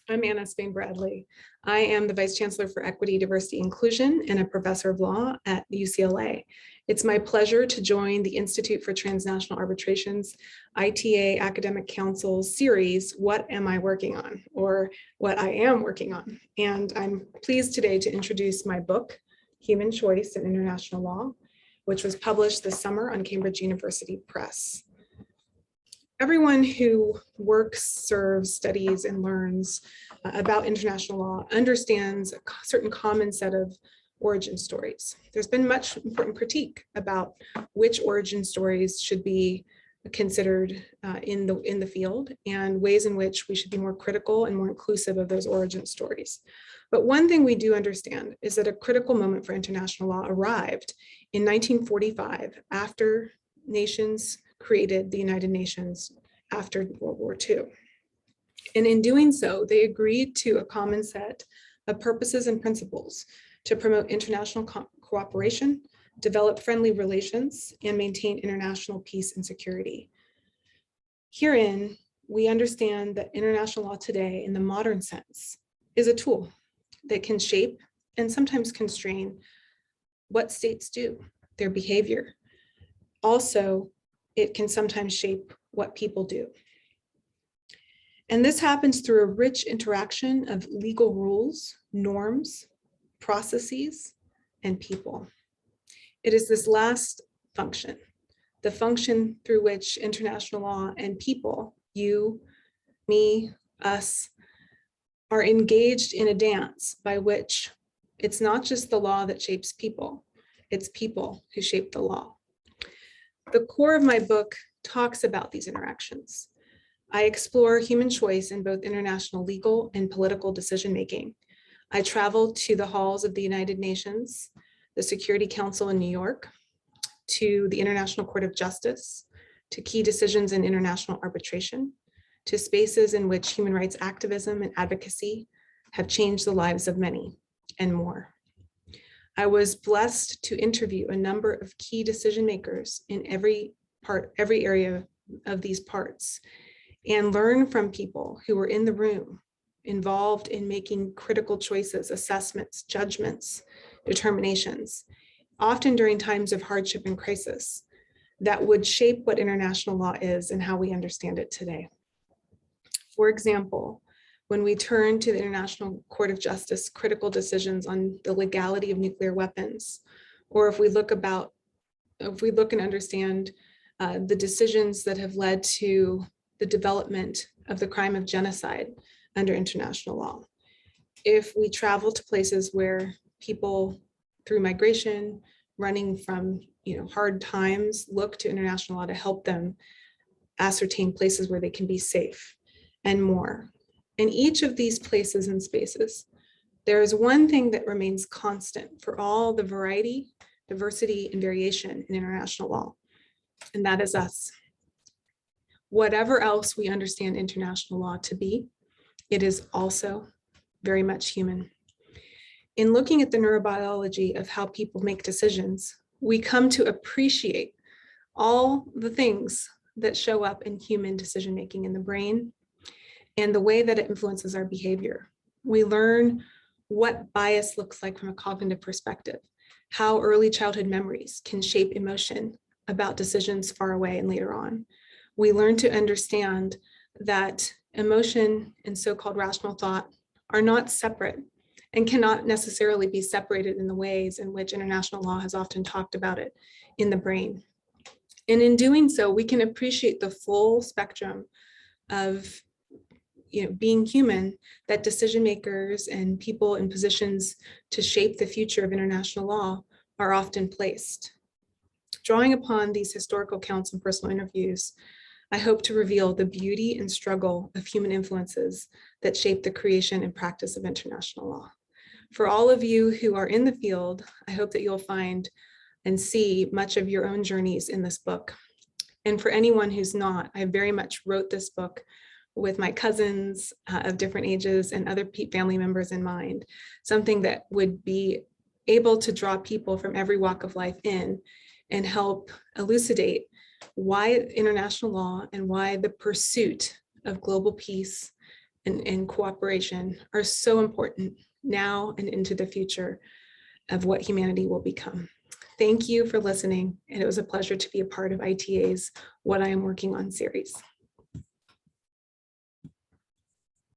I'm Anna Spain-Bradley. I am the Vice Chancellor for Equity, Diversity, Inclusion and a Professor of Law at UCLA. It's my pleasure to join the Institute for Transnational Arbitration's ITA Academic Council series, What Am I Working On? Or What I Am Working On. And I'm pleased today to introduce my book, Human Choice in International Law, which was published this summer on Cambridge University Press. Everyone who works, serves, studies, and learns about international law understands a certain common set of origin stories. There's been much important critique about which origin stories should be considered in the field and ways in which we should be more critical and more inclusive of those origin stories. But one thing we do understand is that a critical moment for international law arrived in 1945 after nations created the United Nations after World War II. And in doing so, they agreed to a common set of purposes and principles to promote international cooperation, develop friendly relations, and maintain international peace and security. Herein, we understand that international law today, in the modern sense, is a tool that can shape and sometimes constrain what states do, their behavior. Also, it can sometimes shape what people do. And this happens through a rich interaction of legal rules, norms, processes, and people. It is this last function, the function through which international law and people, you, me, us, are engaged in a dance by which it's not just the law that shapes people, it's people who shape the law. The core of my book talks about these interactions. I explore human choice in both international legal and political decision-making. I travel to the halls of the United Nations, the Security Council in New York, to the International Court of Justice, to key decisions in international arbitration, to spaces in which human rights activism and advocacy have changed the lives of many, and more. I was blessed to interview a number of key decision makers in every area of these parts, and learn from people who were in the room, involved in making critical choices, assessments, judgments, determinations, often during times of hardship and crisis, that would shape what international law is and how we understand it today. For example, when we turn to the International Court of Justice critical decisions on the legality of nuclear weapons, or if we look and understand the decisions that have led to the development of the crime of genocide under international law. If we travel to places where people through migration, running from hard times, look to international law to help them ascertain places where they can be safe and more. In each of these places and spaces, there is one thing that remains constant for all the variety, diversity, and variation in international law, and that is us. Whatever else we understand international law to be, it is also very much human. In looking at the neurobiology of how people make decisions, we come to appreciate all the things that show up in human decision-making in the brain and the way that it influences our behavior. We learn what bias looks like from a cognitive perspective, how early childhood memories can shape emotion about decisions far away and later on. We learn to understand that emotion and so-called rational thought are not separate and cannot necessarily be separated in the ways in which international law has often talked about it in the brain. And in doing so, we can appreciate the full spectrum of being human that decision makers and people in positions to shape the future of international law are often placed. Drawing upon these historical accounts and personal interviews, I hope to reveal the beauty and struggle of human influences that shape the creation and practice of international law. For all of you who are in the field, I hope that you'll find and see much of your own journeys in this book. And for anyone who's not, I very much wrote this book with my cousins of different ages and other family members in mind, something that would be able to draw people from every walk of life in and help elucidate why international law and why the pursuit of global peace and cooperation are so important now and into the future of what humanity will become. Thank you for listening, and it was a pleasure to be a part of ITA's What I Am Working On series.